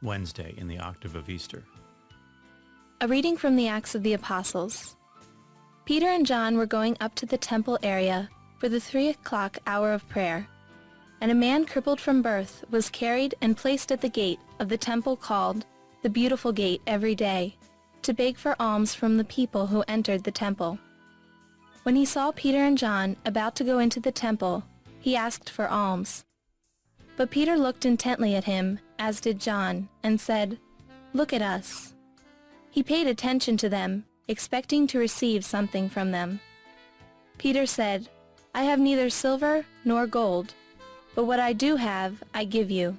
Wednesday in the Octave of Easter. A reading from the Acts of the Apostles. Peter and John were going up to the temple area for the 3 o'clock hour of prayer, and a man crippled from birth was carried and placed at the gate of the temple called the Beautiful Gate every day, to beg for alms from the people who entered the temple. When he saw Peter and John about to go into the temple, he asked for alms. But Peter looked intently at him, as did John, and said, "Look at us." He paid attention to them, expecting to receive something from them. Peter said, "I have neither silver nor gold, but what I do have I give you.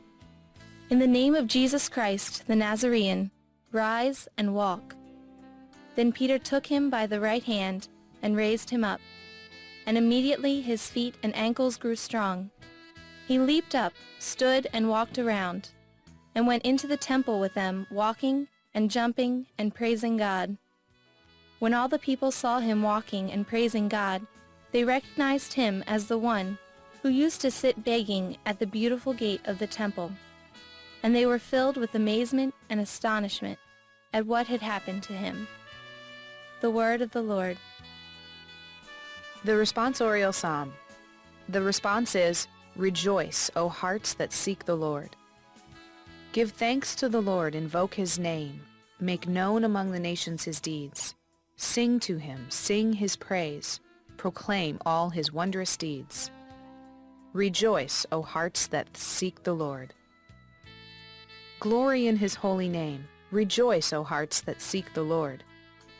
In the name of Jesus Christ the Nazarene, rise and walk." Then Peter took him by the right hand and raised him up, and immediately his feet and ankles grew strong. He leaped up, stood and walked around, and went into the temple with them, walking and jumping and praising God. When all the people saw him walking and praising God, they recognized him as the one who used to sit begging at the beautiful gate of the temple, and they were filled with amazement and astonishment at what had happened to him. The word of the Lord. The responsorial psalm. The response is, "Rejoice, O hearts that seek the Lord." Give thanks to the Lord, invoke his name. Make known among the nations his deeds. Sing to him, sing his praise. Proclaim all his wondrous deeds. Rejoice, O hearts that seek the Lord. Glory in his holy name. Rejoice, O hearts that seek the Lord.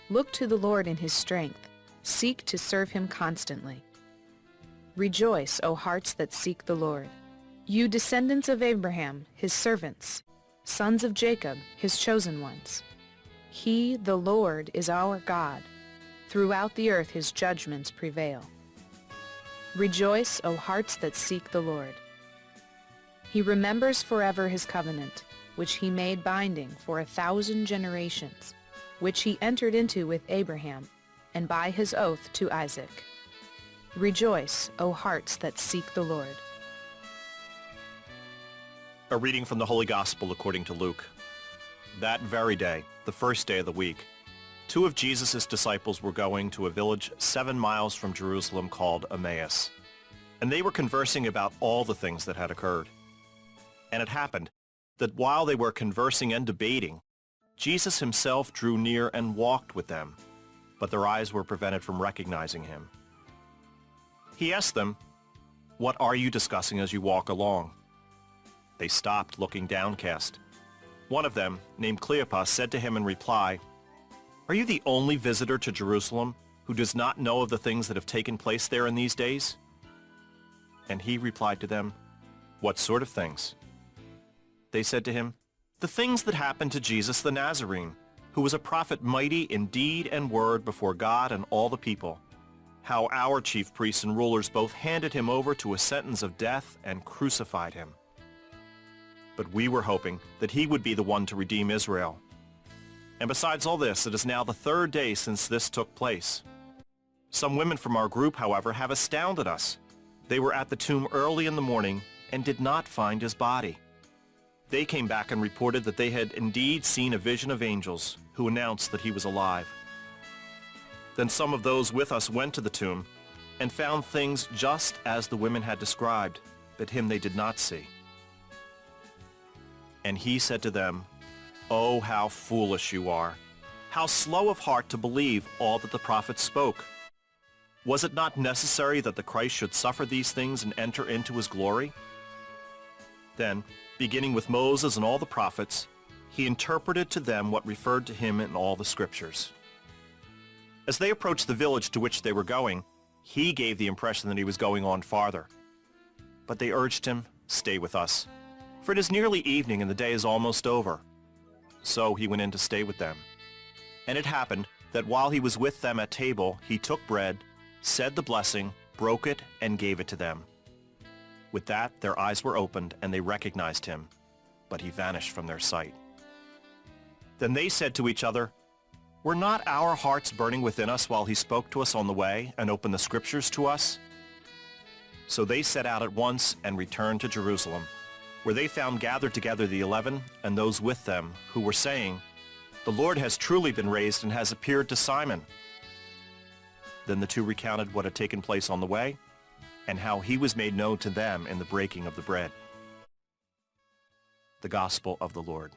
Look to the Lord in his strength. Seek to serve him constantly. Rejoice, O hearts that seek the Lord. You descendants of Abraham, his servants, sons of Jacob, his chosen ones. He, the Lord, is our God. Throughout the earth his judgments prevail. Rejoice, O hearts that seek the Lord. He remembers forever his covenant, which he made binding for 1,000 generations, which he entered into with Abraham, and by his oath to Isaac. Rejoice, O hearts that seek the Lord. A reading from the Holy Gospel according to Luke. That very day, the first day of the week, 2 of Jesus' disciples were going to a village 7 miles from Jerusalem called Emmaus, and they were conversing about all the things that had occurred. And it happened that while they were conversing and debating, Jesus himself drew near and walked with them, but their eyes were prevented from recognizing him. He asked them, "What are you discussing as you walk along?" They stopped, looking downcast. One of them, named Cleopas, said to him in reply, "Are you the only visitor to Jerusalem who does not know of the things that have taken place there in these days?" And he replied to them, "What sort of things?" They said to him, "The things that happened to Jesus the Nazarene, who was a prophet mighty in deed and word before God and all the people. How our chief priests and rulers both handed him over to a sentence of death and crucified him. But we were hoping that he would be the one to redeem Israel. And besides all this, it is now the 3rd day since this took place. Some women from our group, however, have astounded us. They were at the tomb early in the morning and did not find his body. They came back and reported that they had indeed seen a vision of angels who announced that he was alive. Then some of those with us went to the tomb and found things just as the women had described, but him they did not see." And he said to them, "Oh, how foolish you are! How slow of heart to believe all that the prophets spoke! Was it not necessary that the Christ should suffer these things and enter into his glory?" Then, beginning with Moses and all the prophets, he interpreted to them what referred to him in all the scriptures. As they approached the village to which they were going, he gave the impression that he was going on farther. But they urged him, "Stay with us, for it is nearly evening and the day is almost over." So he went in to stay with them. And it happened that while he was with them at table, he took bread, said the blessing, broke it, and gave it to them. With that, their eyes were opened, and they recognized him, but he vanished from their sight. Then they said to each other, "Were not our hearts burning within us while he spoke to us on the way and opened the scriptures to us?" So they set out at once and returned to Jerusalem. where they found gathered together the 11 and those with them who were saying, "The Lord has truly been raised and has appeared to Simon." Then the two recounted what had taken place on the way and how he was made known to them in the breaking of the bread. The Gospel of the Lord.